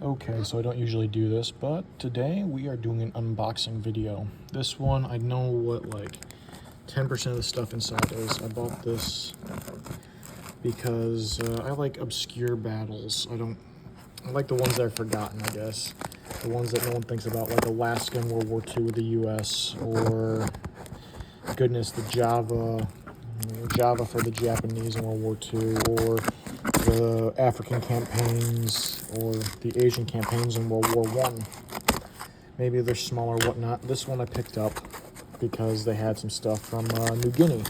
Okay, so I don't usually do this, but today we are doing an unboxing video. This one, I know what like 10% of the stuff inside is. I bought this because I like obscure battles. I like the ones that are forgotten, I guess. The ones that no one thinks about, like Alaska in World War II with the US, or goodness, the Java for the Japanese in World War II, or the African campaigns, or the Asian campaigns in World War I. Maybe they're smaller, whatnot. This one I picked up because they had some stuff from New Guinea.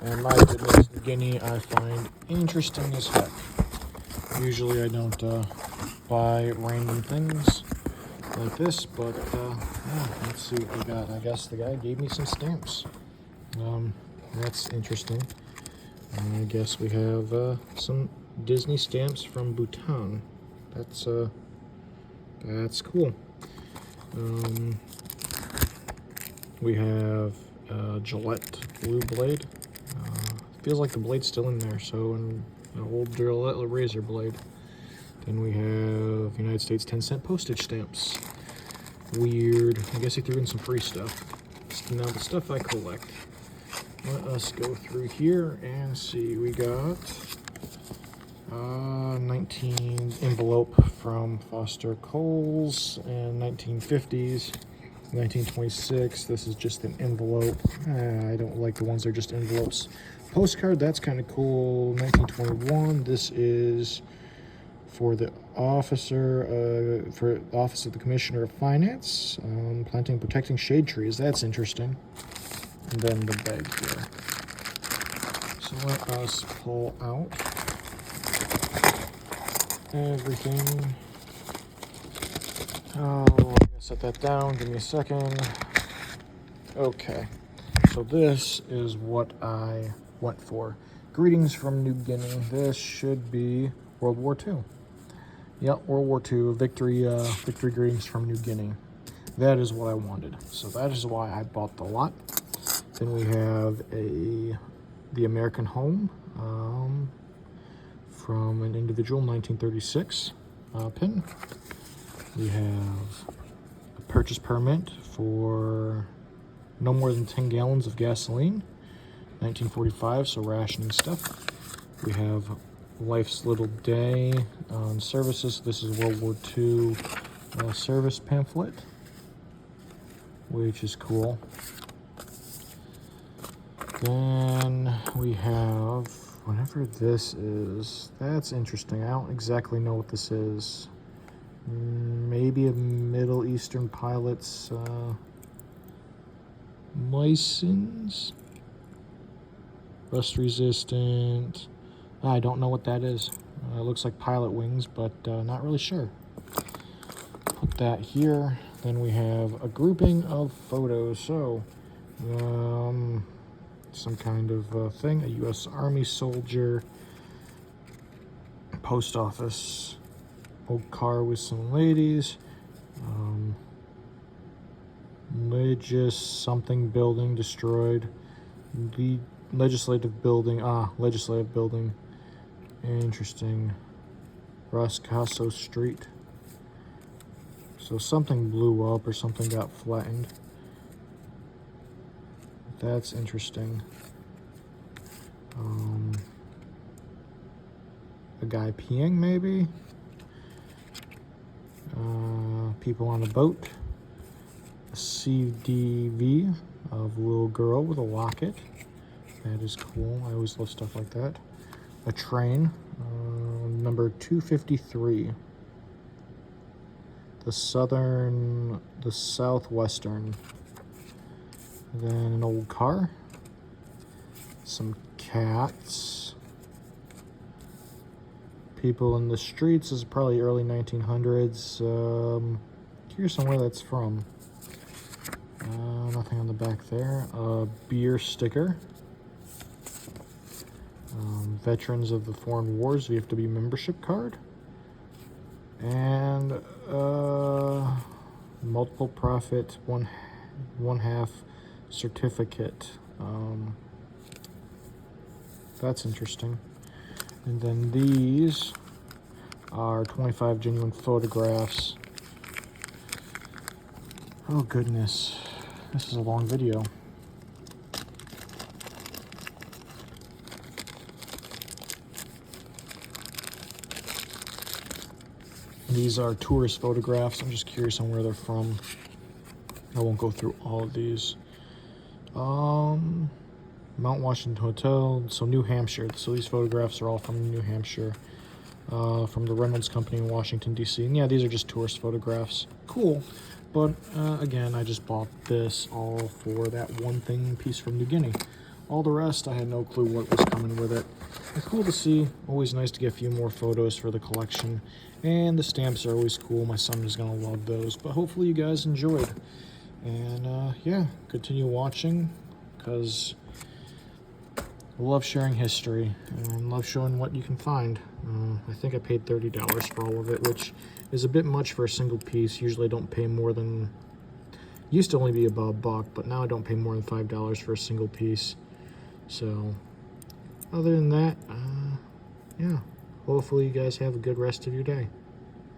And my goodness, New Guinea I find interesting as heck. Usually I don't buy random things like this, but yeah, let's see what we got. I guess the guy gave me some stamps. That's interesting. I guess we have some Disney stamps from Bhutan. That's cool. We have Gillette Blue Blade. Feels like the blade's still in there, so an old Gillette razor blade. Then we have United States 10-cent postage stamps. Weird. I guess he threw in some free stuff. Now the stuff I collect. Let us go through here and see. We got 19 envelope from Foster Coles and 1950s. 1926. This is just an envelope. I don't like the ones that are just envelopes. Postcard, that's kind of cool. 1921. This is for the officer, for the Office of the Commissioner of Finance. Planting and protecting shade trees. That's interesting. And then the bag here. So let us pull out everything. Oh, I'm gonna set that down. Give me a second. Okay. So this is what I went for. Greetings from New Guinea. This should be World War II. Yep, World War II. Victory greetings from New Guinea. That is what I wanted. So that is why I bought the lot. Then we have the American Home from an individual, 1936 pin. We have a purchase permit for no more than 10 gallons of gasoline, 1945, so rationing stuff. We have Life's Little Day on services. This is World War II service pamphlet, which is cool. Then we have, whatever this is, that's interesting. I don't exactly know what this is. Maybe a Middle Eastern pilot's license? Rust resistant. I don't know what that is. It looks like pilot wings, but not really sure. Put that here. Then we have a grouping of photos. So, some kind of thing, a U.S. Army soldier, post office, old car with some ladies, religious something building destroyed, the legislative building, interesting, Roscoso Street, so something blew up or something got flattened. That's interesting. A guy peeing, maybe. People on a boat. A CDV of a little girl with a locket. That is cool. I always love stuff like that. A train. Number 253. The southwestern. Then an old car, some cats, people in the streets. This is probably early 1900s. Curious on where that's from. Nothing on the back there. A beer sticker. Veterans of the Foreign Wars VFW membership card. And multiple profit one half certificate. That's interesting. And then these are 25 genuine photographs. Oh goodness, this is a long video. These are tourist photographs. I'm just curious on where they're from. I won't go through all of these. Mount Washington Hotel, so New Hampshire. So these photographs are all from New Hampshire, from the Reynolds Company in Washington, D.C. And yeah, these are just tourist photographs. Cool. But again, I just bought this all for that one piece from New Guinea. All the rest, I had no clue what was coming with it. It's cool to see. Always nice to get a few more photos for the collection. And the stamps are always cool. My son is going to love those. But hopefully you guys enjoyed. And yeah, continue watching, because I love sharing history and love showing what you can find. I think I paid $30 for all of it, which is a bit much for a single piece. Usually I don't pay more than, used to only be about $1, but now I don't pay more than $5 for a single piece. So other than that, yeah, hopefully you guys have a good rest of your day.